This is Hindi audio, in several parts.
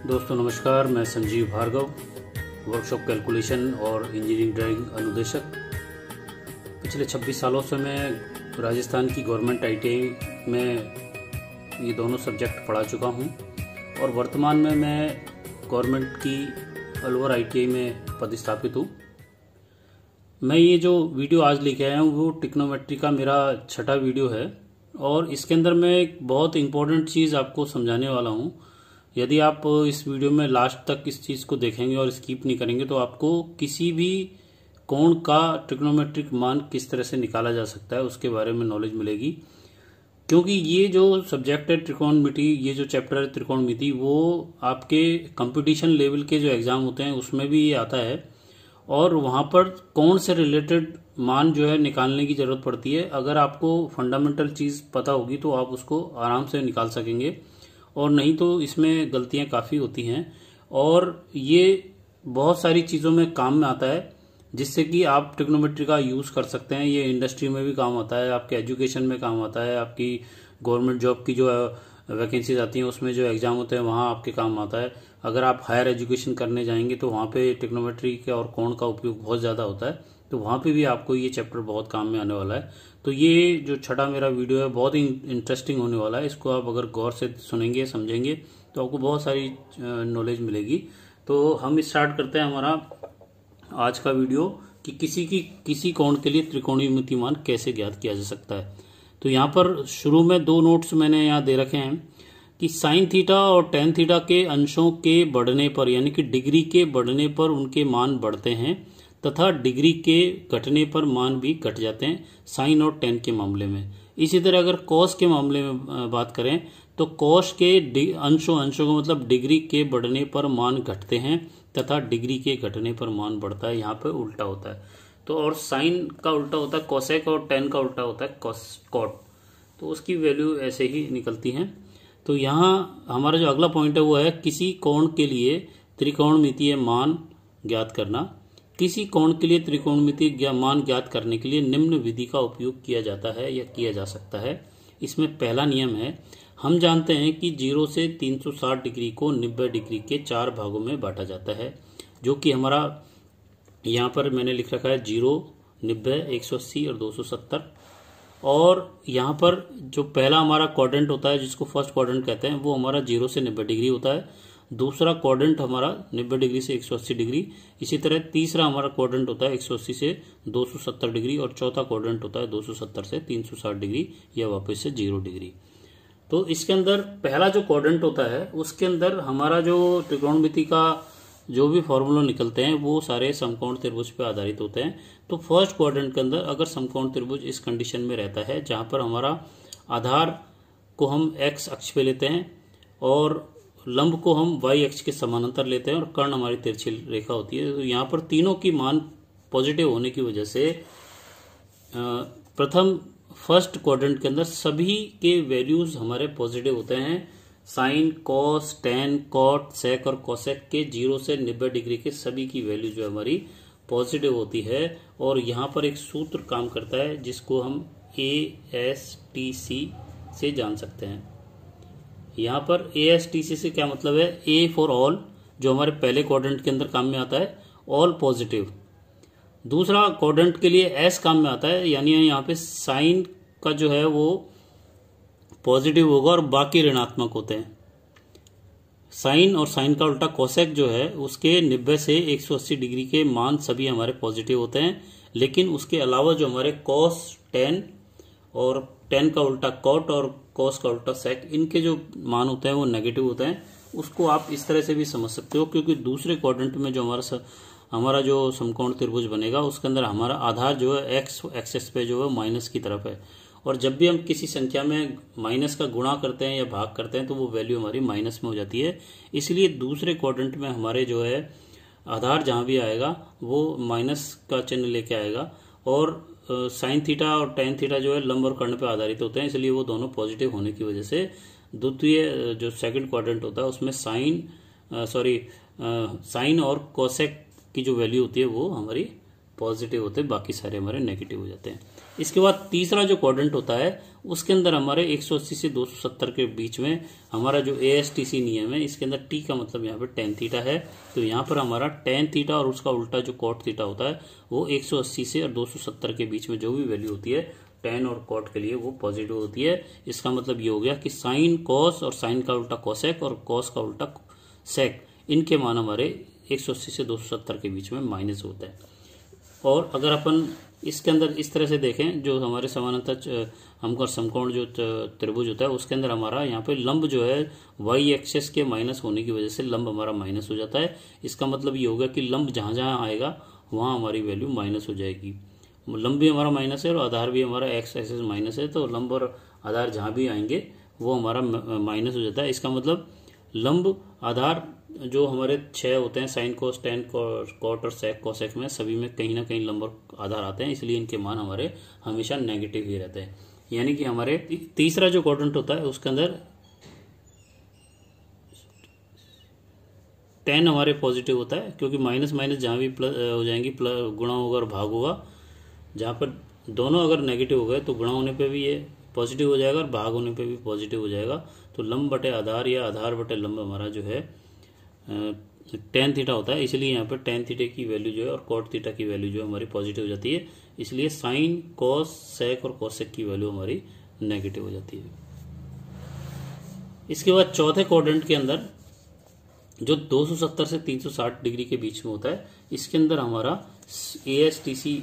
दोस्तों नमस्कार, मैं संजीव भार्गव, वर्कशॉप कैलकुलेशन और इंजीनियरिंग ड्राइंग अनुदेशक। पिछले 26 सालों से मैं राजस्थान की गवर्नमेंट ITI में ये दोनों सब्जेक्ट पढ़ा चुका हूँ और वर्तमान में मैं गवर्नमेंट की अलवर ITI में पदस्थापित हूँ। मैं ये जो वीडियो आज लेके आया हूँ वो ट्रिग्नोमेट्री का मेरा छठा वीडियो है और इसके अंदर मैं एक बहुत इम्पोर्टेंट चीज़ आपको समझाने वाला हूँ। यदि आप इस वीडियो में लास्ट तक इस चीज़ को देखेंगे और स्किप नहीं करेंगे तो आपको किसी भी कोण का ट्रिग्नोमेट्रिक मान किस तरह से निकाला जा सकता है उसके बारे में नॉलेज मिलेगी। क्योंकि ये जो सब्जेक्ट है त्रिकोणमिति, ये जो चैप्टर है त्रिकोणमिति, वो आपके कंपटीशन लेवल के जो एग्जाम होते हैं उसमें भी ये आता है और वहाँ पर कोण से रिलेटेड मान जो है निकालने की जरूरत पड़ती है। अगर आपको फंडामेंटल चीज़ पता होगी तो आप उसको आराम से निकाल सकेंगे और नहीं तो इसमें गलतियां काफ़ी होती हैं और ये बहुत सारी चीज़ों में काम में आता है जिससे कि आप ट्रिग्नोमेट्री का यूज़ कर सकते हैं। ये इंडस्ट्री में भी काम आता है, आपके एजुकेशन में काम आता है, आपकी गवर्नमेंट जॉब की जो वैकेंसीज आती हैं उसमें जो एग्ज़ाम होते हैं वहाँ आपके काम आता है। अगर आप हायर एजुकेशन करने जाएंगे तो वहाँ पे ट्रिग्नोमेट्री के और कोण का उपयोग बहुत ज़्यादा होता है, तो वहाँ पे भी आपको ये चैप्टर बहुत काम में आने वाला है। तो ये जो छठा मेरा वीडियो है बहुत ही इंटरेस्टिंग होने वाला है। इसको आप अगर गौर से सुनेंगे समझेंगे तो आपको बहुत सारी नॉलेज मिलेगी। तो हम स्टार्ट करते हैं हमारा आज का वीडियो कि किसी कोण के लिए त्रिकोणमिति मान कैसे ज्ञात किया जा सकता है। तो यहाँ पर शुरू में दो नोट्स मैंने यहाँ दे रखे हैं कि साइन थीटा और टेन थीटा के अंशों के बढ़ने पर यानी कि डिग्री के बढ़ने पर उनके मान बढ़ते हैं तथा डिग्री के घटने पर मान भी घट जाते हैं साइन और टेन के मामले में। इसी तरह अगर कॉस के मामले में बात करें तो कॉस के अंशों का मतलब डिग्री के बढ़ने पर मान घटते हैं तथा डिग्री के घटने पर मान बढ़ता है। यहाँ पे उल्टा होता है। तो और साइन का उल्टा होता है कोसेक और टेन का उल्टा होता है कॉट। तो उसकी वैल्यू ऐसे ही निकलती है। तो यहाँ हमारा जो अगला पॉइंट है वो है किसी कोण के लिए त्रिकोणमितीय मान ज्ञात करना। किसी कोण के लिए त्रिकोणमितीय मान ज्ञात करने के लिए निम्न विधि का उपयोग किया जाता है या किया जा सकता है। इसमें पहला नियम है, हम जानते हैं कि 0 से 360 डिग्री को 90 डिग्री के 4 भागों में बांटा जाता है, जो कि हमारा यहाँ पर मैंने लिख रखा है 0, 90, 180 और 270। और यहाँ पर जो पहला हमारा क्वाड्रेंट होता है जिसको फर्स्ट क्वाड्रेंट कहते हैं वो हमारा 0 से 90 डिग्री होता है। दूसरा क्वाड्रेंट हमारा 90 डिग्री से 180 डिग्री। इसी तरह तीसरा हमारा क्वाड्रेंट होता है 180 से 270 डिग्री और चौथा क्वाड्रेंट होता है 270 से 360 डिग्री या वापस से 0 डिग्री। तो इसके अंदर पहला जो क्वाड्रेंट होता है उसके अंदर हमारा जो त्रिकोणमिति का जो भी फॉर्मूला निकलते हैं वो सारे समकोण त्रिभुज पे आधारित होते हैं। तो फर्स्ट क्वाड्रेंट के अंदर अगर समकोण त्रिभुज इस कंडीशन में रहता है जहां पर हमारा आधार को हम x अक्ष पे लेते हैं और लंब को हम y अक्ष के समानांतर लेते हैं और कर्ण हमारी तिरछी रेखा होती है। तो यहाँ पर तीनों की मान पॉजिटिव होने की वजह से प्रथम फर्स्ट क्वाड्रेंट के अंदर सभी के वैल्यूज हमारे पॉजिटिव होते हैं। साइन, कॉस, टेन, कॉट, सेक और कोसेक के 0 से 90 डिग्री के सभी की वैल्यू जो हमारी पॉजिटिव होती है। और यहाँ पर एक सूत्र काम करता है जिसको हम ASTC से जान सकते हैं। यहाँ पर ASTC से क्या मतलब है, A फॉर ऑल जो हमारे पहले क्वाड्रेंट के अंदर काम में आता है, ऑल पॉजिटिव। दूसरा क्वाड्रेंट के लिए S काम में आता है, यानी यहाँ पे साइन का जो है वो पॉजिटिव होगा और बाकी ऋणात्मक होते हैं। साइन और साइन का उल्टा कोसेक जो है उसके 90 से 180 डिग्री के मान सभी हमारे पॉजिटिव होते हैं, लेकिन उसके अलावा जो हमारे कॉस, टेन और टेन का उल्टा कॉट और कॉस का उल्टा सेक, इनके जो मान होते हैं वो नेगेटिव होते हैं। उसको आप इस तरह से भी समझ सकते हो क्योंकि दूसरे क्वाड्रेंट में जो हमारा जो समकोण त्रिभुज बनेगा उसके अंदर हमारा आधार जो है एक्स एक्सेस पे जो है माइनस की तरफ है और जब भी हम किसी संख्या में माइनस का गुणा करते हैं या भाग करते हैं तो वो वैल्यू हमारी माइनस में हो जाती है। इसलिए दूसरे क्वाड्रेंट में हमारे जो है आधार जहां भी आएगा वो माइनस का चिन्ह लेके आएगा और साइन थीटा और टेन थीटा जो है लंब और कर्ण पे आधारित होते हैं, इसलिए वो दोनों पॉजिटिव होने की वजह से द्वितीय जो सेकंड क्वाड्रेंट होता है उसमें साइन और कोसेक की जो वैल्यू होती है वो हमारी पॉजिटिव होते हैं, बाकी सारे हमारे नेगेटिव हो जाते हैं। इसके बाद तीसरा जो क्वाड्रेंट होता है उसके अंदर हमारे 180 से 270 के बीच में हमारा जो ASTC नियम है, इसके अंदर टी का मतलब यहाँ पे tan थीटा है, तो यहाँ पर हमारा tan थीटा और उसका उल्टा जो cot थीटा होता है वो 180 से और 270 के बीच में जो भी वैल्यू होती है tan और cot के लिए वो पॉजिटिव होती है। इसका मतलब ये हो गया कि साइन cos और साइन का उल्टा cosec और cos का उल्टा sec, इनके मान हमारे 180 से 270 के बीच में माइनस होता है। और अगर अपन इसके अंदर इस तरह से देखें, जो हमारे समानांतर हमको समकोण जो त्रिभुज होता है उसके अंदर हमारा यहाँ पे लंब जो है y एक्सेस के माइनस होने की वजह से लंब हमारा माइनस हो जाता है। इसका मतलब ये होगा कि लंब जहां जहां आएगा वहां हमारी वैल्यू माइनस हो जाएगी। लंब भी हमारा माइनस है और आधार भी हमारा x एक्सेस माइनस है, तो लंब और आधार जहां भी आएंगे वो हमारा माइनस हो जाता है। इसका मतलब लंब आधार जो हमारे 6 होते हैं, साइन कोस टेन कॉट और सेक कोसेक में सभी में कहीं ना कहीं लंब और आधार आते हैं, इसलिए इनके मान हमारे हमेशा नेगेटिव ही रहते हैं। यानी कि हमारे तीसरा जो क्वाड्रेंट होता है उसके अंदर tan हमारे पॉजिटिव होता है, क्योंकि माइनस माइनस जहां भी प्लस हो जाएंगी, प्लस गुणा होगा और भाग होगा। जहां पर दोनों अगर नेगेटिव हो गए तो गुणा होने पे भी ये पॉजिटिव हो जाएगा और भाग होने पे भी पॉजिटिव हो जाएगा। तो लंब बटे आधार या आधार बटे लंब हमारा जो है tan थीटा होता है, इसलिए यहाँ पे tan थीटे की वैल्यू जो है और cot थीटा की वैल्यू जो है हमारी पॉजिटिव हो जाती है। इसलिए साइन कॉस सेक और कोसेक की वैल्यू हमारी नेगेटिव हो जाती है। इसके बाद चौथे क्वाड्रेंट के अंदर जो 270 से 360 डिग्री के बीच में होता है, इसके अंदर हमारा ASTC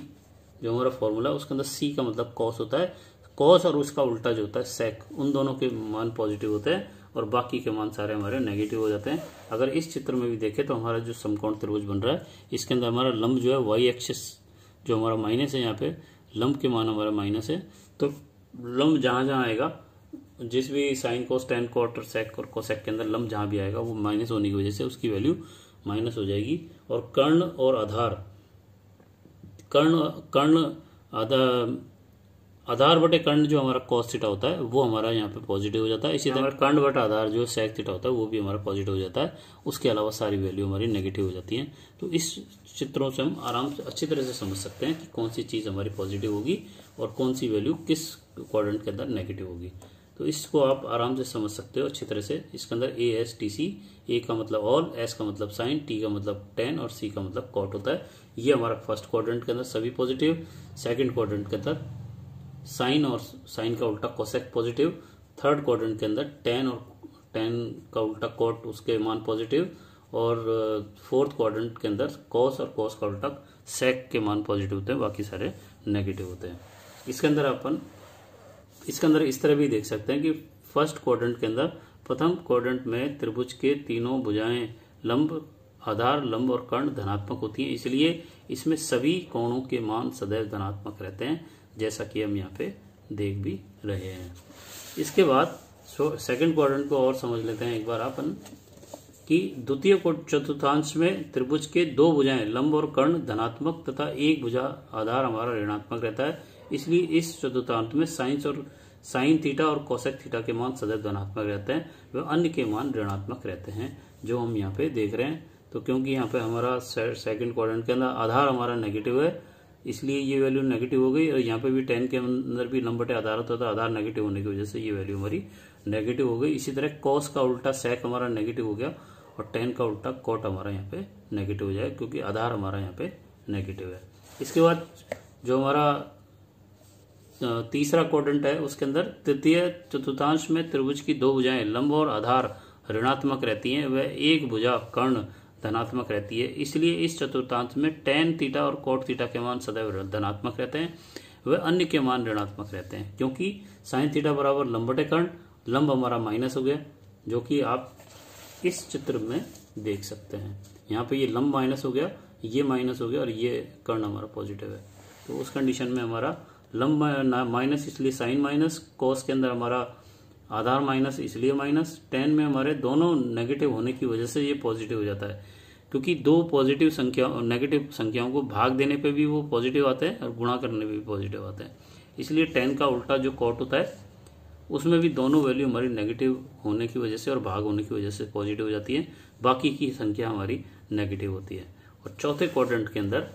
जो हमारा फॉर्मूला है उसके अंदर C का मतलब कॉस होता है। कॉस और उसका उल्टा जो होता है सेक, उन दोनों के मान पॉजिटिव होते हैं और बाकी के मान सारे हमारे नेगेटिव हो जाते हैं। अगर इस चित्र में भी देखें तो हमारा जो समकोण त्रिभुज बन रहा है इसके अंदर हमारा लंब जो है y एक्सिस जो हमारा माइनस है, यहाँ पे लंब के मान हमारा माइनस है, तो लंब जहां जहां आएगा, जिस भी साइन कोस टेन कॉट और सेक और कोसेक के अंदर लंब जहां भी आएगा वो माइनस होने की वजह से उसकी वैल्यू माइनस हो जाएगी। और कर्ण और आधार, आधार बटे कर्ण जो हमारा cos थीटा होता है वो हमारा यहाँ पे पॉजिटिव हो जाता है। इसी तरह कर्ण बटे आधार जो sec थीटा होता है वो भी हमारा पॉजिटिव हो जाता है। उसके अलावा सारी वैल्यू हमारी नेगेटिव हो जाती है। तो इस चित्रों से हम आराम से अच्छी तरह से समझ सकते हैं कि कौन सी चीज हमारी पॉजिटिव होगी और कौन सी वैल्यू किस क्वाड्रेंट के अंदर नेगेटिव होगी। तो इसको आप आराम से समझ सकते हो अच्छी तरह से। इसके अंदर ASTC, A का मतलब ऑल, S का मतलब साइन, T का मतलब tan और C का मतलब कॉट होता है। ये हमारा फर्स्ट क्वाड्रेंट के अंदर सभी पॉजिटिव, सेकंड क्वाड्रेंट के अंदर साइन और साइन का उल्टा कोसेक पॉजिटिव, थर्ड क्वाड्रेंट के अंदर tan और tan का उल्टा कॉट उसके मान पॉजिटिव, और फोर्थ क्वाड्रेंट के अंदर cos और cos का उल्टा sec के मान पॉजिटिव होते हैं, बाकी सारे नेगेटिव होते हैं। इसके अंदर इस तरह भी देख सकते हैं कि फर्स्ट क्वाड्रेंट के अंदर प्रथम क्वाड्रेंट में त्रिभुज के तीनों भुजाएं लंब, आधार, लंब और कर्ण धनात्मक होती हैं, इसलिए इसमें सभी कोणों के मान सदैव धनात्मक रहते हैं, जैसा कि हम यहाँ पे देख भी रहे हैं। इसके बाद सेकंड क्वाड्रेंट को और समझ लेते हैं एक बार अपन, कि द्वितीय चतुर्थांश में त्रिभुज के दो भुजाएं लंब और कर्ण धनात्मक तथा एक भुजा आधार हमारा ऋणात्मक रहता है, इसलिए इस चतुर्थांश में साइन थीटा और कोसेक थीटा के मान सदैव धनात्मक रहते हैं, वे अन्य के मान ऋणात्मक रहते हैं, जो हम यहाँ पे देख रहे हैं। तो क्योंकि यहाँ पे हमारा सेकंड क्वाड्रेंट के अंदर आधार हमारा नेगेटिव है, इसलिए ये वैल्यू नेगेटिव हो गई, और यहाँ पे भी tan के अंदर भी लंब बटे आधार होता था, आधार नेगेटिव होने की वजह से ये वैल्यू हमारी नेगेटिव हो गई। इसी तरह cos का उल्टा sec हमारा नेगेटिव हो गया और tan का उल्टा cot हमारा यहाँ पे नेगेटिव हो जाएगा, क्योंकि आधार हमारा यहाँ पे नेगेटिव है। इसके बाद जो हमारा तीसरा क्वाड्रेंट है उसके अंदर तृतीय चतुर्थांश में त्रिभुज की दो भुजाएं लंब और आधार ऋणात्मक रहती हैं, वह एक भुजा कर्ण धनात्मक रहती है, इसलिए इस चतुर्थांश में tan थीटा और cot थीटा के मान सदैव धनात्मक रहते हैं, वह अन्य के मान ऋणात्मक रहते हैं, क्योंकि साइन थीटा बराबर लंब बटे कर्ण, लंब हमारा माइनस हो गया, जो कि आप इस चित्र में देख सकते हैं। यहाँ पे ये लंब माइनस हो गया, ये माइनस हो गया और ये कर्ण हमारा पॉजिटिव है। तो उस कंडीशन में हमारा लंब माइनस इसलिए साइन माइनस, कोस के अंदर हमारा आधार माइनस इसलिए माइनस, tan में हमारे दोनों नेगेटिव होने की वजह से ये पॉजिटिव हो जाता है, क्योंकि दो पॉजिटिव संख्या नेगेटिव संख्याओं को भाग देने पे भी वो पॉजिटिव आते हैं और गुणा करने पे भी पॉजिटिव आते हैं। इसलिए tan का उल्टा जो cot होता है उसमें भी दोनों वैल्यू हमारी नेगेटिव होने की वजह से और भाग होने की वजह से पॉजिटिव हो जाती है, बाकी की संख्या हमारी नेगेटिव होती है। और चौथे क्वाड्रेंट के अंदर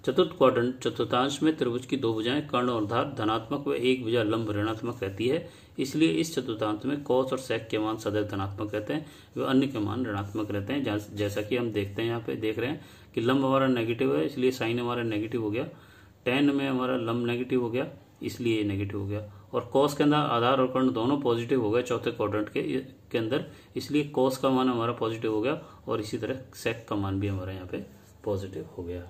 चतुर्थ क्वाड्रेंट चतुर्थांश में त्रिभुज की दो भुजाएं कर्ण और धार धनात्मक व एक भुजा लंब ऋणात्मक रहती है, इसलिए इस चतुर्थांश में कॉस और सेक के मान सदैव धनात्मक रहते हैं व अन्य के मान ऋणात्मक रहते हैं। जैसा कि हम देखते हैं, यहाँ पे देख रहे हैं कि लंब हमारा नेगेटिव है, इसलिए साइन हमारा नेगेटिव हो गया। टेन में हमारा लंब नेगेटिव हो गया, इसलिए ये नेगेटिव हो गया। और कॉस के अंदर आधार और कर्ण दोनों पॉजिटिव हो गए चौथे क्वाड्रेंट के अंदर, इसलिए कॉस का मान हमारा पॉजिटिव हो गया और इसी तरह सेक का मान भी हमारा यहाँ पे पॉजिटिव हो गया।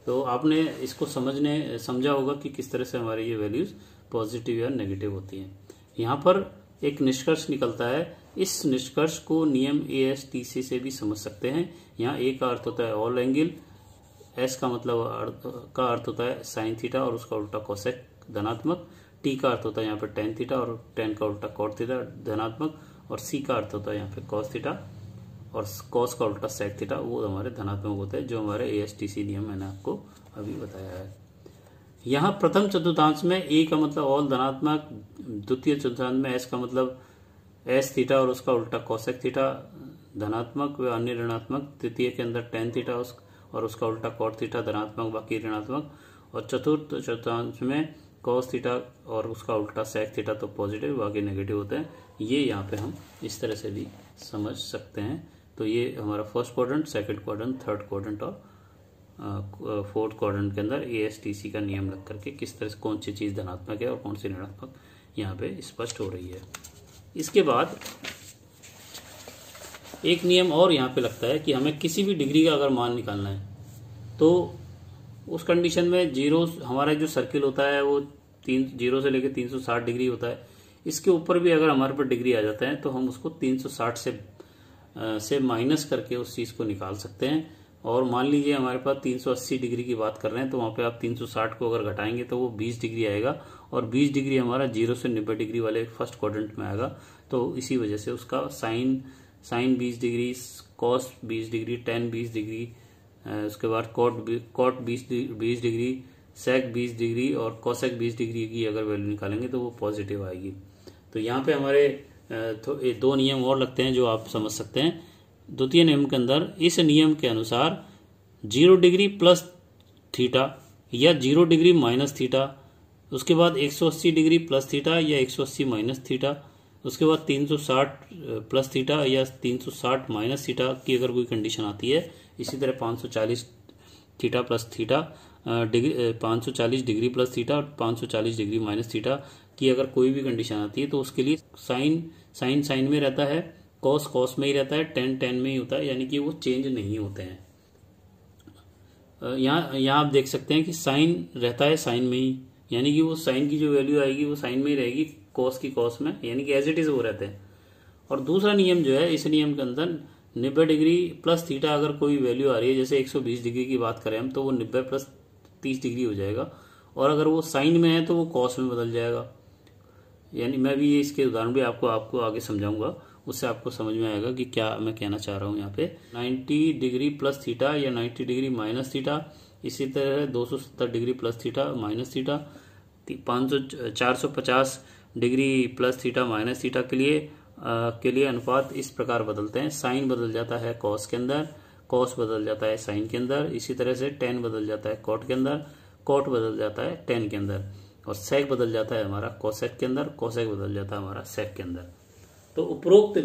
तो आपने इसको समझा होगा कि किस तरह से हमारी ये वैल्यूज पॉजिटिव या नेगेटिव होती हैं। यहाँ पर एक निष्कर्ष निकलता है, इस निष्कर्ष को नियम ASTC से भी समझ सकते हैं। यहाँ A का अर्थ होता है ऑल एंगल, S का मतलब का अर्थ होता है साइन थीटा और उसका उल्टा कोसेक धनात्मक, T का अर्थ होता है यहाँ पे टेन थीटा और टेन का उल्टा कॉट थीटा धनात्मक, और C का अर्थ होता है यहाँ पे कॉस थीटा और कॉस का उल्टा सेक थीटा, वो हमारे धनात्मक होते हैं, जो हमारे ASTC नियम मैंने आपको अभी बताया है। यहाँ प्रथम चतुर्थांश में A का मतलब ऑल धनात्मक, द्वितीय चतुर्थांश में S का मतलब S थीटा और उसका उल्टा कोसेक थीटा धनात्मक व अन्य ऋणात्मक, तृतीय के अंदर टेन थीटा और उसका उल्टा कॉट थीटा धनात्मक बाकी ऋणात्मक, और चतुर्थ चतुर्थांश में कॉस थीटा और उसका उल्टा सेक थीटा तो पॉजिटिव बाकी नेगेटिव होते हैं। ये यहाँ पे हम इस तरह से भी समझ सकते हैं। तो ये हमारा first quadrant, second quadrant, third quadrant और फोर्थ क्वाड्रेंट के अंदर ASTC का नियम लग करके किस तरह से कौन सी चीज धनात्मक है और कौन सी ऋणात्मक यहाँ पे स्पष्ट हो रही है। इसके बाद एक नियम और यहाँ पे लगता है कि हमें किसी भी डिग्री का अगर मान निकालना है तो उस कंडीशन में जीरो, हमारा जो सर्किल होता है वो 0 से लेकर 360 डिग्री होता है। इसके ऊपर भी अगर हमारे पर डिग्री आ जाता है तो हम उसको 360 से माइनस करके उस चीज को निकाल सकते हैं। और मान लीजिए हमारे पास 380 डिग्री की बात कर रहे हैं तो वहां पे आप 360 को अगर घटाएंगे तो वो 20 डिग्री आएगा, और 20 डिग्री हमारा 0 से 90 डिग्री वाले फर्स्ट क्वाड्रेंट में आएगा। तो इसी वजह से उसका sine 20 degree, cos 20 degree, tan 20 degree, उसके बाद कॉट 20 डिग्री, सेक 20 डिग्री और कोसेक 20 डिग्री की अगर वैल्यू निकालेंगे तो वो पॉजिटिव आएगी। तो यहाँ पे हमारे दो नियम और लगते हैं जो आप समझ सकते हैं। द्वितीय नियम के अंदर इस नियम के अनुसार 0 डिग्री प्लस थीटा या 0 डिग्री माइनस थीटा, उसके बाद 180 डिग्री प्लस थीटा या 180 माइनस थीटा, उसके बाद 360 प्लस थीटा या 360 माइनस थीटा की अगर कोई कंडीशन आती है, इसी तरह 540 theta plus theta 540 degree plus theta और 540 डिग्री माइनस थीटा की अगर कोई भी कंडीशन आती है तो उसके लिए साइन में रहता है, कॉस में ही रहता है, टेन में ही होता है, यानी कि वो चेंज नहीं होते हैं। यहाँ आप देख सकते हैं कि साइन रहता है साइन में ही, यानी कि वो साइन की जो वैल्यू आएगी वो साइन में ही रहेगी, कॉस की कॉस में, यानी कि एज इट इज वो रहते हैं। और दूसरा नियम जो है, इस नियम के अंदर 90 डिग्री प्लस थीटा अगर कोई वैल्यू आ रही है, जैसे 120 डिग्री की बात करें हम, तो वो 90 प्लस 30 डिग्री हो जाएगा, और अगर वो साइन में है तो वो कॉस में बदल जाएगा। यानी मैं भी इसके उदाहरण भी आपको आगे समझाऊंगा, उससे आपको समझ में आएगा कि क्या मैं कहना चाह रहा हूँ। यहाँ पे 90 डिग्री प्लस थीटा या 90 डिग्री माइनस थीटा, इसी तरह 270 degree plus theta minus theta, 450 degree plus theta minus theta के लिए अनुपात इस प्रकार बदलते हैं। साइन बदल जाता है कॉस के अंदर, कॉस बदल जाता है साइन के अंदर, इसी तरह से टेन बदल जाता है कॉट के अंदर, कॉट बदल जाता है टेन के अंदर, और सेक बदल जाता है हमारा कोसेक के अंदर, कोसेक बदल जाता है हमारा सेक के अंदर। तो उपरोक्त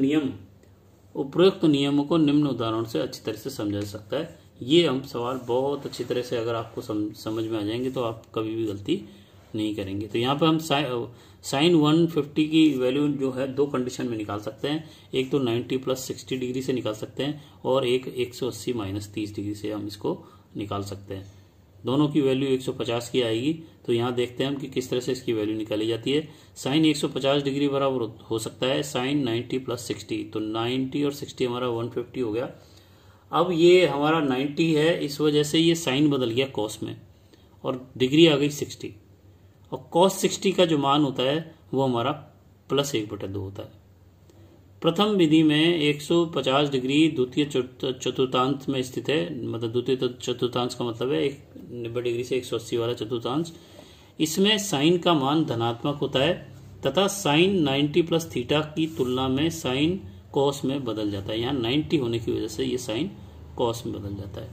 नियमों को निम्न उदाहरण से अच्छी तरह से समझा जा सकता है। ये हम सवाल बहुत अच्छी तरह से अगर आपको समझ में आ जाएंगे तो आप कभी भी गलती नहीं करेंगे। तो यहाँ पे हम साइन 150 की वैल्यू जो है दो कंडीशन में निकाल सकते हैं, एक तो 90 प्लस 60 डिग्री से निकाल सकते हैं और एक 180 माइनस 30 डिग्री से हम इसको निकाल सकते हैं। दोनों की वैल्यू 150 की आएगी। तो यहाँ देखते हैं हम कि किस तरह से इसकी वैल्यू निकाली जाती है। साइन 150 डिग्री बराबर हो सकता है साइन 90 प्लस 60, तो 90 और 60 हमारा 150 हो गया। अब ये हमारा 90 है, इस वजह से ये साइन बदल गया कॉस में और डिग्री आ गई 60, और कॉस 60 का जो मान होता है वो हमारा प्लस 1/2 होता है। प्रथम विधि में 150 डिग्री द्वितीय चतुर्थांश में स्थित है, मतलब द्वितीय चतुर्थांश का मतलब है 90 डिग्री से 180 वाला चतुर्थांश। इसमें साइन का मान धनात्मक होता है तथा साइन 90 प्लस थीटा की तुलना में साइन कॉस में बदल जाता है। यहाँ 90 होने की वजह से ये साइन कॉस में बदल जाता है।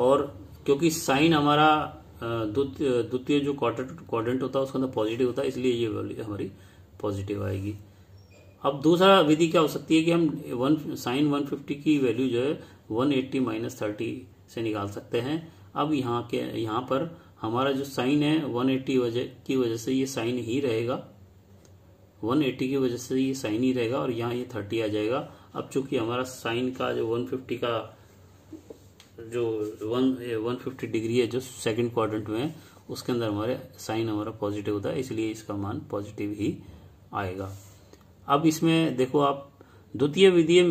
और क्योंकि साइन हमारा द्वितीय जो क्वाड्रेंट होता है उसके अंदर पॉजिटिव होता है, इसलिए ये वैल्यू हमारी पॉजिटिव आएगी। अब दूसरा विधि क्या हो सकती है कि हम साइन 150 की वैल्यू जो है 180 माइनस 30 से निकाल सकते हैं। अब यहाँ पर हमारा जो साइन है 180 की वजह से ये साइन ही रहेगा, 180 की वजह से ये साइन ही रहेगा और यहाँ ये 30 आ जाएगा। अब चूंकि हमारा साइन का जो 150 का जो 150 डिग्री है जो सेकंड क्वाड्रेंट में है उसके अंदर हमारे साइन हमारा पॉजिटिव होता है, इसलिए इसका मान पॉजिटिव ही आएगा। अब इसमें देखो आप द्वितीय विधि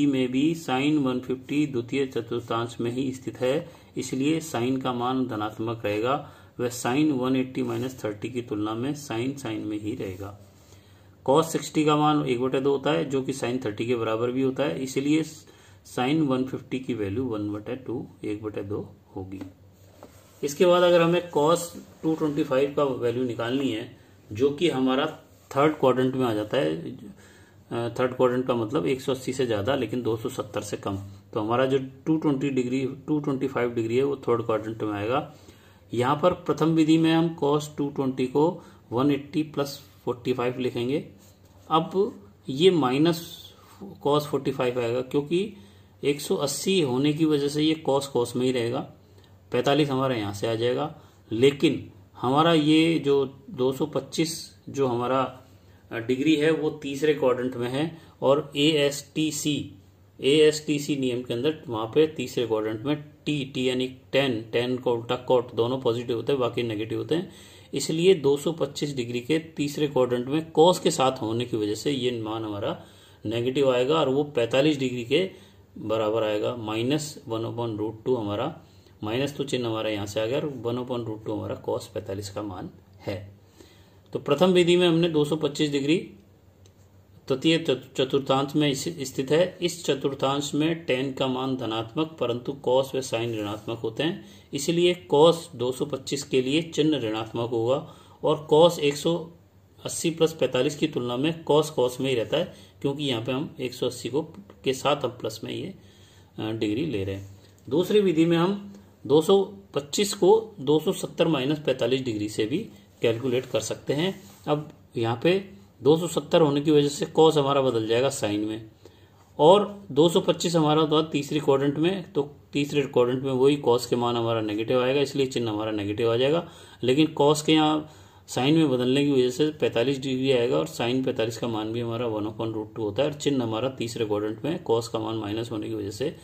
में भी साइन 150 द्वितीय चतुर्थांश में ही स्थित है, इसलिए साइन का मान धनात्मक रहेगा। वह साइन 180 माइनस 30 की तुलना में साइन में ही रहेगा। cos 60 का मान 1/2 होता है जो कि साइन 30 के बराबर भी होता है, इसलिए साइन 150 की वैल्यू 1/2 होगी। इसके बाद अगर हमें cos 225 का वैल्यू निकालनी है जो कि हमारा थर्ड क्वाड्रेंट में आ जाता है, थर्ड क्वाड्रेंट का मतलब 180 से ज्यादा लेकिन 270 से कम, तो हमारा जो 225 डिग्री है वो थर्ड क्वाड्रेंट में आएगा। यहाँ पर प्रथम विधि में हम cos 220 को 180 प्लस 45 लिखेंगे। अब ये माइनस cos 45 आएगा क्योंकि 180 होने की वजह से ये cos में ही रहेगा, 45 हमारा यहाँ से आ जाएगा। लेकिन हमारा ये जो 225 जो हमारा डिग्री है वो तीसरे क्वाड्रेंट में है और ASTC नियम के अंदर वहां पे तीसरे क्वाड्रेंट में टी यानी 10 को उल्टा कॉट दोनों पॉजिटिव होते हैं बाकी नेगेटिव होते हैं, इसलिए 225 डिग्री के तीसरे क्वाड्रेंट में cos के साथ होने की वजह से ये मान हमारा नेगेटिव आएगा और वो 45 डिग्री के बराबर आएगा। -1/√2 हमारा माइनस तो चिन्ह हमारा यहाँ से आ गया और 1/√2 हमारा cos 45 का मान है। तो प्रथम विधि में हमने 225 डिग्री तृतीय चतुर्थांश में स्थित है। इस चतुर्थांश में tan का मान धनात्मक परंतु cos व sin ऋणात्मक होते हैं, इसलिए cos 225 के लिए चिन्ह ऋणात्मक होगा और cos 180 प्लस 45 की तुलना में cos में ही रहता है क्योंकि यहाँ पे हम 180 को के साथ हम प्लस में ये डिग्री ले रहे हैं। दूसरी विधि में हम 225 को 270 माइनस 45 डिग्री से भी कैलकुलेट कर सकते हैं। अब यहाँ पे 270 होने की वजह से cos हमारा बदल जाएगा साइन में और 225 हमारा होता है तीसरी क्वाड्रेंट में, तो तीसरे क्वाड्रेंट में वही cos के मान हमारा नेगेटिव आएगा, इसलिए चिन्ह हमारा नेगेटिव आ जाएगा। लेकिन cos के यहाँ साइन में बदलने की वजह से 45 डिग्री आएगा और साइन 45 का मान भी हमारा 1/√2 होता है और चिन्ह हमारा तीसरे क्वाड्रेंट में cos का मान माइनस होने की वजह से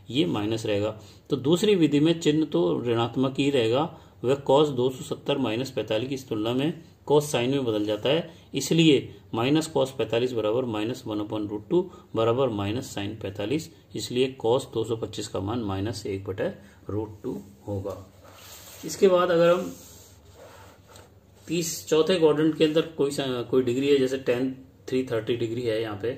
ये माइनस रहेगा। तो दूसरी विधि में चिन्ह तो ऋणात्मक ही रहेगा, वह cos 270 माइनस 45 की तुलना में cos साइन में बदल जाता है, इसलिए माइनस cos 45 बराबर -1/√2 बराबर माइनस साइन 45, इसलिए cos 225 का मान -1/√2 होगा। इसके बाद अगर हम चौथे क्वाड्रेंट के अंदर कोई डिग्री है, जैसे tan 330 डिग्री है यहाँ पे,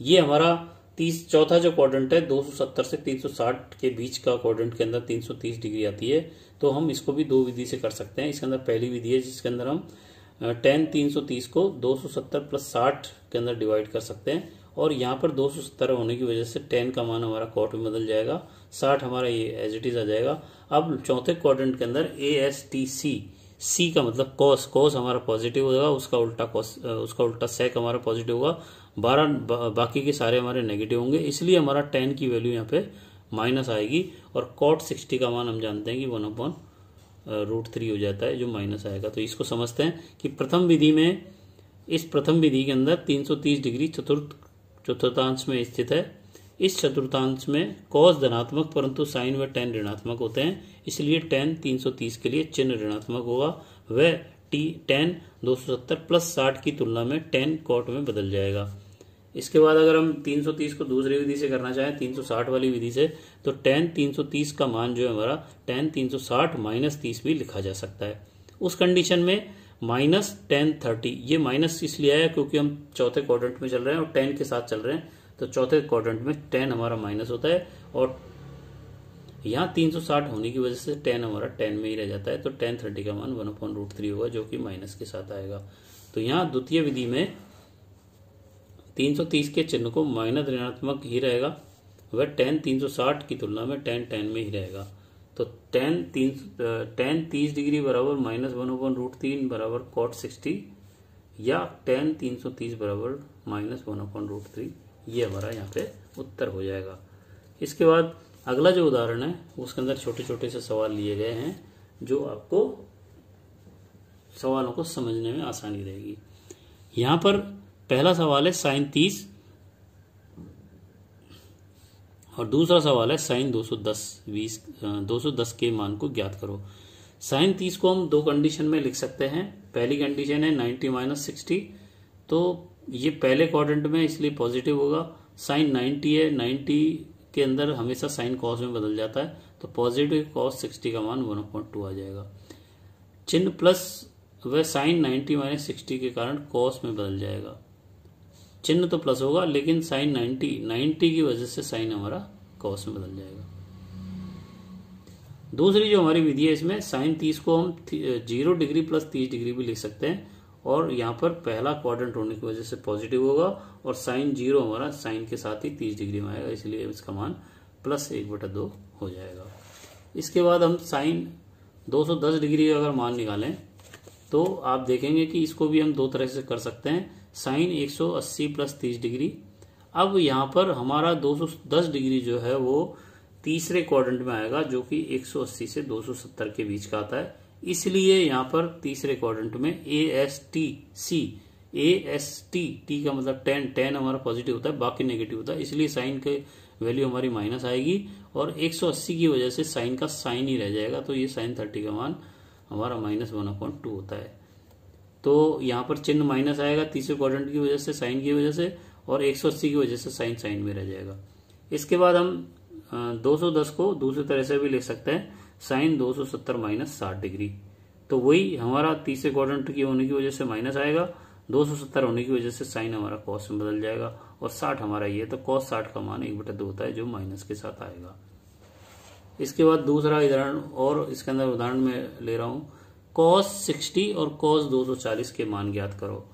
ये हमारा चौथा जो क्वाड्रेंट है 270 से 360 के बीच का क्वाड्रेंट के अंदर 330 डिग्री आती है, तो हम इसको भी दो विधि से कर सकते हैं। इसके अंदर पहली विधि है जिसके अंदर हम tan 330 को 270 प्लस 60 के अंदर डिवाइड कर सकते हैं और यहाँ पर 270 होने की वजह से tan का मान हमारा cot में बदल जाएगा, 60 हमारा ये एज इट इज आ जाएगा। अब चौथे क्वाड्रेंट के अंदर ASTC C का मतलब cos हमारा पॉजिटिव होगा, उसका उल्टा sec हमारा पॉजिटिव होगा, 12 बाकी के सारे हमारे नेगेटिव होंगे, इसलिए हमारा tan की वैल्यू यहाँ पे माइनस आएगी और cot 60 का मान हम जानते हैं कि 1/√3 हो जाता है जो माइनस आएगा। तो इसको समझते हैं कि इस प्रथम विधि के अंदर 330 डिग्री चतुर्थांश में स्थित है। इस चतुर्थांश में cos धनात्मक परंतु sin व tan ऋणात्मक होते हैं, इसलिए tan 330 के लिए चिन्ह ऋणात्मक होगा, वह tan 270 प्लस 60 की तुलना में tan cot में बदल जाएगा। इसके बाद अगर हम 330 को दूसरी विधि से करना चाहें 360 वाली विधि से, तो tan 330 का मान जो है हमारा tan 360 माइनस 30 भी लिखा जा सकता है। उस कंडीशन में माइनस tan 30, ये माइनस इसलिए आया क्योंकि हम चौथे क्वाड्रेंट में चल रहे हैं और tan के साथ चल रहे हैं, तो चौथे क्वाड्रेंट में tan हमारा माइनस होता है और यहाँ 360 होने की वजह से tan हमारा tan में ही रह जाता है, तो tan 30 का मान 1/√3 होगा जो कि माइनस के साथ आएगा। तो यहाँ द्वितीय विधि में 330 के चिन्ह को माइनस ऋणात्मक ही रहेगा, वह tan 360 की तुलना में tan tan में ही रहेगा। तो tan 30 डिग्री बराबर -1/√3 बराबर cot 60 या tan 330 बराबर -1/√3, ये हमारा यहाँ पे उत्तर हो जाएगा। इसके बाद अगला जो उदाहरण है उसके अंदर छोटे छोटे से सवाल लिए गए हैं जो आपको सवालों को समझने में आसानी रहेगी। यहाँ पर पहला सवाल है sin 30 और दूसरा सवाल है sin 210 के मान को ज्ञात करो। sin 30 को हम दो कंडीशन में लिख सकते हैं। पहली कंडीशन है 90 - 60, तो ये पहले क्वाड्रेंट में इसलिए पॉजिटिव होगा। sin 90 है, 90 के अंदर हमेशा साइन कॉस में बदल जाता है, तो पॉजिटिव cos 60 का मान 1/2 आ जाएगा। चिन्ह प्लस वह sin 90 - 60 के कारण cos में बदल जाएगा। चिन्ह तो प्लस होगा लेकिन sin 90 की वजह से साइन हमारा cos में बदल जाएगा। दूसरी जो हमारी विधि है इसमें sin 30 को हम 0 डिग्री प्लस 30 डिग्री भी लिख सकते हैं और यहाँ पर पहला क्वाड्रेंट होने की वजह से पॉजिटिव होगा और sin 0 हमारा साइन के साथ ही 30 डिग्री में आएगा, इसलिए इसका मान +1/2 हो जाएगा। इसके बाद हम sin 210 डिग्री अगर मान निकालें तो आप देखेंगे कि इसको भी हम दो तरह से कर सकते हैं। sin 180 + 30 degree. अब यहाँ पर हमारा 210 डिग्री जो है वो तीसरे क्वाड्रेंट में आएगा जो कि 180 से 270 के बीच का आता है, इसलिए यहाँ पर तीसरे क्वाड्रेंट में AST का मतलब tan हमारा पॉजिटिव होता है, बाकी नेगेटिव होता है, इसलिए साइन के वैल्यू हमारी माइनस आएगी और 180 की वजह से साइन का साइन ही रह जाएगा, तो ये sin 30 का मान हमारा -1/2 होता है। तो यहाँ पर चिन्ह माइनस आएगा तीसरे क्वाड्रेंट की वजह से, साइन की वजह से, और 180 की वजह से साइन में रह जाएगा। इसके बाद हम 210 को दूसरी तरह से भी लिख सकते हैं, sin 270 - 60 डिग्री। तो वही हमारा तीसरे क्वाड्रेंट की होने की वजह से माइनस आएगा, 270 होने की वजह से साइन हमारा cos में बदल जाएगा और 60 हमारा ये, तो cos 60 का मान 1/2 होता है जो माइनस के साथ आएगा। इसके बाद दूसरा उदाहरण, और इसके अंदर उदाहरण में ले रहा हूँ cos 60 और cos 240 के मान ज्ञात करो।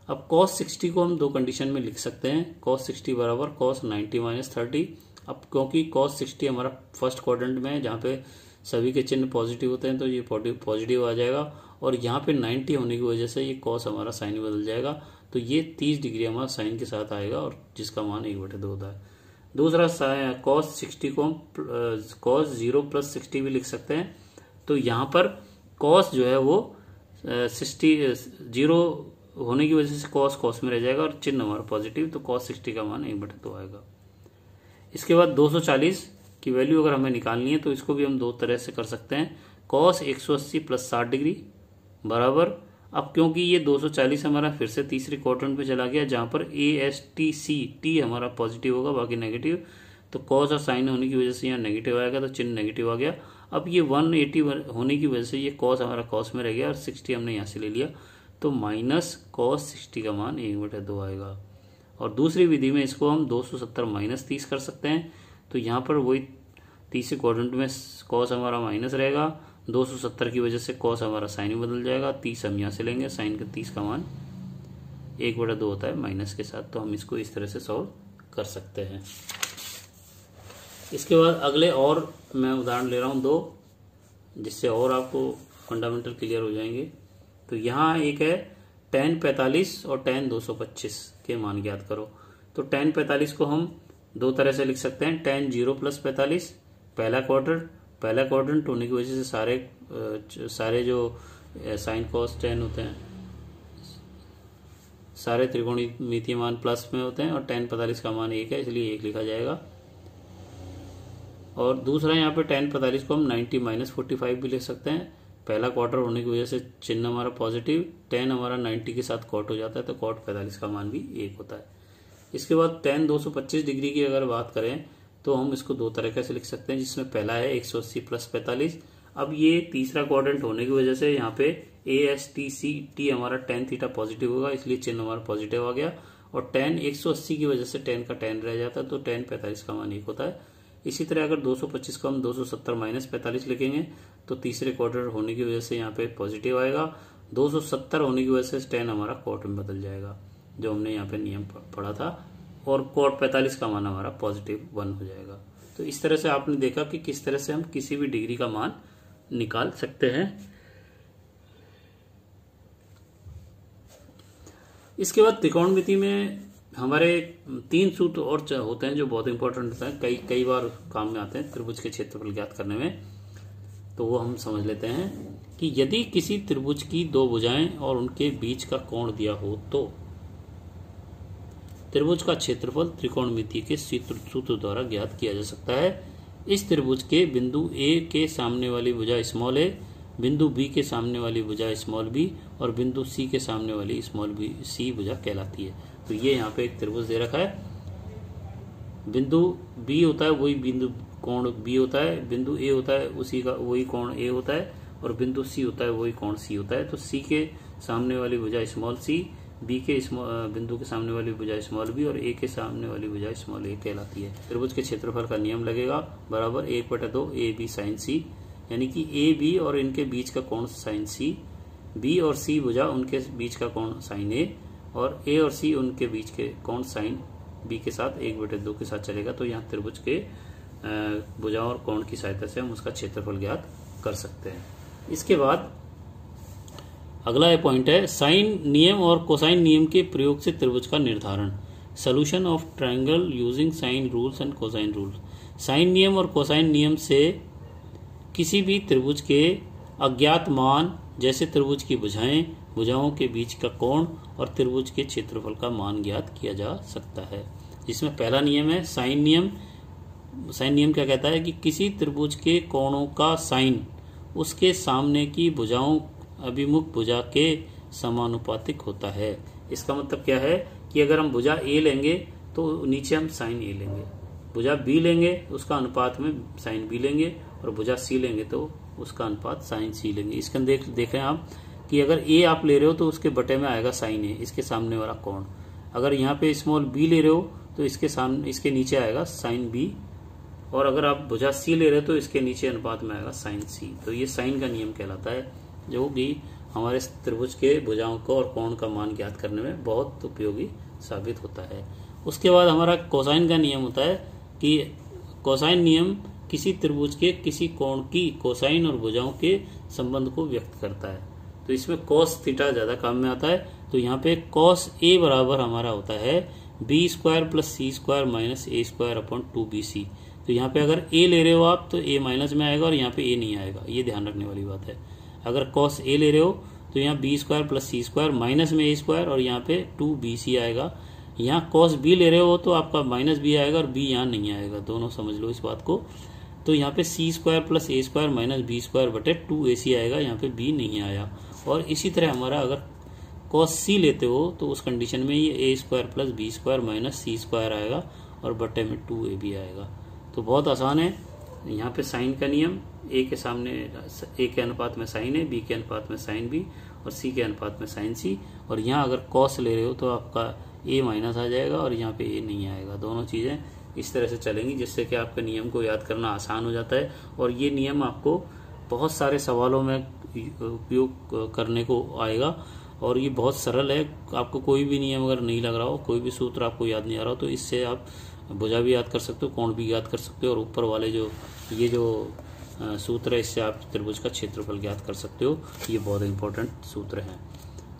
अब cos 60 को हम दो कंडीशन में लिख सकते हैं, cos 60 बराबर cos 90 - 30। अब क्योंकि cos 60 हमारा फर्स्ट क्वाड्रेंट में है जहाँ पे सभी के चिन्ह पॉजिटिव होते हैं तो ये पॉजिटिव आ जाएगा, और यहाँ पे 90 होने की वजह से ये cos हमारा साइन में बदल जाएगा, तो ये 30 डिग्री हमारा साइन के साथ आएगा और जिसका मान 1/2 होता है। दूसरा cos 60 को हम cos 0 + 60 भी लिख सकते हैं, तो यहाँ पर cos जो है वो 0 होने की वजह से cos में रह जाएगा और चिन्ह हमारा पॉजिटिव, तो cos 60 का मान 1/2 आएगा। इसके बाद 240 की वैल्यू अगर हमें निकालनी है तो इसको भी हम दो तरह से कर सकते हैं, cos 180 + 60 डिग्री बराबर, अब क्योंकि ये 240 हमारा फिर से तीसरे क्वाड्रेंट पे चला गया जहां पर AST हमारा पॉजिटिव होगा बाकी नेगेटिव, तो cos और साइन होने की वजह से यहाँ नेगेटिव आएगा तो चिन्ह नेगेटिव आ गया। अब ये 180 होने की वजह से ये cos हमारा cos में रह गया और 60 हमने यहाँ से ले लिया, तो -cos 60 का मान 1/2 आएगा। और दूसरी विधि में इसको हम 270 - 30 कर सकते हैं, तो यहाँ पर वही तीसरे क्वाड्रेंट में cos हमारा माइनस रहेगा, 270 की वजह से cos हमारा साइन में बदल जाएगा, 30 हम यहाँ से लेंगे, साइन का 30 का मान 1/2 होता है माइनस के साथ, तो हम इसको इस तरह से सॉल्व कर सकते हैं। इसके बाद अगले और मैं उदाहरण ले रहा हूँ दो, जिससे और आपको फंडामेंटल क्लियर हो जाएंगे। तो यहाँ एक है tan 45 और tan 225 के मान ज्ञात करो। तो tan 45 को हम दो तरह से लिख सकते हैं, tan 0 + 45 पहला क्वाड्रेंट होने की वजह से सारे जो साइन cos tan होते हैं सारे त्रिकोणमितीय मान प्लस में होते हैं और tan 45 का मान 1 है, इसलिए 1 लिखा जाएगा। और दूसरा यहाँ पे tan 45 को हम 90 - 45 भी लिख सकते हैं, पहला क्वार्टर होने की वजह से चिन्ह हमारा पॉजिटिव, tan हमारा 90 के साथ cot हो जाता है तो cot 45 का मान भी 1 होता है। इसके बाद tan 225 डिग्री की अगर बात करें तो हम इसको दो तरीके से लिख सकते हैं, जिसमें पहला है 180 + 45। अब ये तीसरा क्वाड्रेंट होने की वजह से यहाँ पे AST हमारा tan थीटा पॉजिटिव होगा, इसलिए चिन्ह हमारा पॉजिटिव आ गया, और tan 180 की वजह से tan का tan रह जाता है तो tan 45 का मान 1 होता है। इसी तरह अगर 225 को हम 270 - 45 लिखेंगे तो तीसरे क्वाड्रेंट होने की वजह से यहाँ पे पॉजिटिव आएगा, 270 होने की वजह से tan हमारा cot में बदल जाएगा, जो हमने यहाँ पे नियम पढ़ा था और कॉट 45 का मान हमारा +1 हो जाएगा। तो इस तरह से आपने देखा कि किस तरह से हम किसी भी डिग्री का मान निकाल सकते हैं। इसके बाद त्रिकोणमिति में हमारे 3 सूत्र और होते हैं जो बहुत इंपॉर्टेंट होते हैं, कई बार काम में आते हैं त्रिभुज के क्षेत्रफल ज्ञात करने में। तो वो हम समझ लेते हैं कि यदि किसी त्रिभुज की 2 भुजाएं और उनके बीच का कोण दिया हो तो त्रिभुज का क्षेत्रफल त्रिकोणमिति के सूत्र द्वारा ज्ञात किया जा सकता है। इस त्रिभुज के बिंदु ए के सामने वाली भुजा स्मॉल ए, बिंदु बी के सामने वाली भुजा स्मॉल बी और बिंदु सी के सामने वाली स्मॉल बी सी भुजा कहलाती है। तो ये यहाँ पे एक त्रिभुज दे रखा है। बिंदु बी होता है वही बिंदु कोण बी होता है, बिंदु ए होता है उसी का वही कोण ए होता है और बिंदु सी होता है वही कोण सी होता है। तो सी के सामने वाली भुजा स्मॉल सी, बी के बिंदु के सामने वाली भुजा स्मॉल बी और ए के सामने वाली भुजा स्मॉल ए कहलाती है। त्रिभुज के क्षेत्रफल का नियम लगेगा बराबर 1/2 ए बी साइन सी, यानी कि ए बी और इनके बीच का कोण साइन सी, बी और सी भुजा उनके बीच का कोण साइन ए और ए और सी उनके बीच के कोण साइन बी के साथ 1/2 के साथ चलेगा। तो यहाँ त्रिभुज के भुजाओं और कोण की सहायता से हम उसका क्षेत्रफल ज्ञात कर सकते हैं। इसके बाद अगला पॉइंट है साइन नियम और कोसाइन नियम के प्रयोग से त्रिभुज का निर्धारण। Solution of triangle using sine rules and cosine rules. Sine नियम और कोसाइन नियम से किसी भी त्रिभुज के अज्ञात मान जैसे त्रिभुज की भुजाएं, भुजाओं के बीच का कोण और त्रिभुज के क्षेत्रफल का मान ज्ञात किया जा सकता है। जिसमें पहला नियम है साइन नियम। साइन नियम क्या कहता है कि किसी त्रिभुज के कोणों का साइन उसके सामने की भुजाओं अभिमुख भुजा के समानुपातिक होता है। इसका मतलब क्या है कि अगर हम भुजा ए लेंगे तो नीचे हम साइन ए लेंगे, भुजा बी लेंगे उसका अनुपात में साइन बी लेंगे और भुजा सी लेंगे तो उसका अनुपात साइन सी लेंगे। इसके अंदर देखें आप कि अगर ए आप ले रहे हो तो उसके बटे में आएगा साइन ए, इसके सामने वाला कोण। अगर यहाँ पे स्मॉल बी ले रहे हो तो इसके नीचे आएगा साइन बी और अगर आप भुजा सी ले रहे हो तो इसके नीचे अनुपात में आएगा साइन सी। तो ये साइन का नियम कहलाता है जो कि हमारे त्रिभुज के भुजाओं को और कोण का मान ज्ञात करने में बहुत उपयोगी साबित होता है। उसके बाद हमारा कोसाइन का नियम होता है कि कोसाइन नियम किसी त्रिभुज के किसी कोण की कोसाइन और भुजाओं के संबंध को व्यक्त करता है। तो इसमें कॉस थीटा ज्यादा काम में आता है। तो यहाँ पे कॉस ए बराबर हमारा होता है b² + c² - a²/2bc। तो यहाँ पे अगर a ले रहे हो आप तो a माइनस में आएगा और यहाँ पे a नहीं आएगा, ये ध्यान रखने वाली बात है। अगर कॉस a ले रहे हो तो यहाँ b² + c² माइनस में a² और यहाँ पे 2bc आएगा। यहाँ कॉस b ले रहे हो तो आपका -b आएगा और b यहाँ नहीं आएगा, दोनों समझ लो इस बात को। तो यहाँ पे c² + a² - b²/2ac आएगा, यहाँ पे b नहीं आया। और इसी तरह हमारा अगर cos c लेते हो तो उस कंडीशन में ये a² + b² - c² आएगा और बटे में 2ab आएगा। तो बहुत आसान है। यहाँ पे साइन का नियम a के सामने a के अनुपात में साइन है, b के अनुपात में साइन b और c के अनुपात में साइन c। और यहाँ अगर cos ले रहे हो तो आपका a माइनस आ जाएगा और यहाँ पे a नहीं आएगा। दोनों चीजें इस तरह से चलेंगी जिससे कि आपका नियम को याद करना आसान हो जाता है। और ये नियम आपको बहुत सारे सवालों में उपयोग करने को आएगा और ये बहुत सरल है। आपको कोई भी नियम अगर नहीं लग रहा हो, कोई भी सूत्र आपको याद नहीं आ रहा हो तो इससे आप भुजा भी याद कर सकते हो, कोण भी याद कर सकते हो और ऊपर वाले जो सूत्र है इससे आप त्रिभुज का क्षेत्रफल ज्ञात कर सकते हो। ये बहुत इंपॉर्टेंट सूत्र हैं।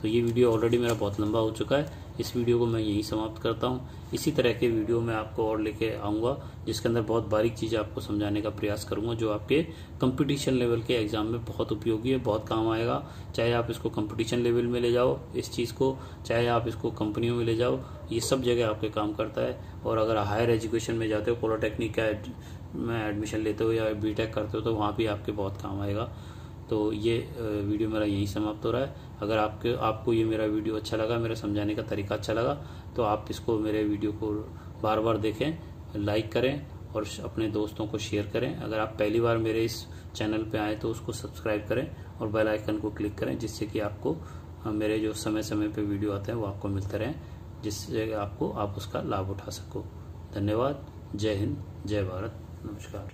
तो ये वीडियो ऑलरेडी मेरा बहुत लंबा हो चुका है, इस वीडियो को मैं यहीं समाप्त करता हूँ। इसी तरह के वीडियो मैं आपको और लेके आऊँगा जिसके अंदर बहुत बारीक चीज़ें आपको समझाने का प्रयास करूँगा जो आपके कंपटीशन लेवल के एग्जाम में बहुत उपयोगी है, बहुत काम आएगा। चाहे आप इसको कंपटीशन लेवल में ले जाओ इस चीज़ को, चाहे आप इसको कंपनियों में ले जाओ, ये सब जगह आपके काम करता है। और अगर हायर एजुकेशन में जाते हो, पॉलिटेक्निक में एडमिशन लेते हो या बीटेक करते हो तो वहाँ भी आपके बहुत काम आएगा। तो ये वीडियो मेरा यहीं समाप्त हो रहा है। अगर आपको ये मेरा वीडियो अच्छा लगा, मेरा समझाने का तरीका अच्छा लगा तो आप इसको मेरे वीडियो को बार बार देखें, लाइक करें और अपने दोस्तों को शेयर करें। अगर आप पहली बार मेरे इस चैनल पे आए तो उसको सब्सक्राइब करें और बेल आइकन को क्लिक करें जिससे कि आपको मेरे जो समय समय पे वीडियो आते हैं वो आपको मिलते रहें, जिससे आप उसका लाभ उठा सको। धन्यवाद। जय हिंद, जय भारत, नमस्कार।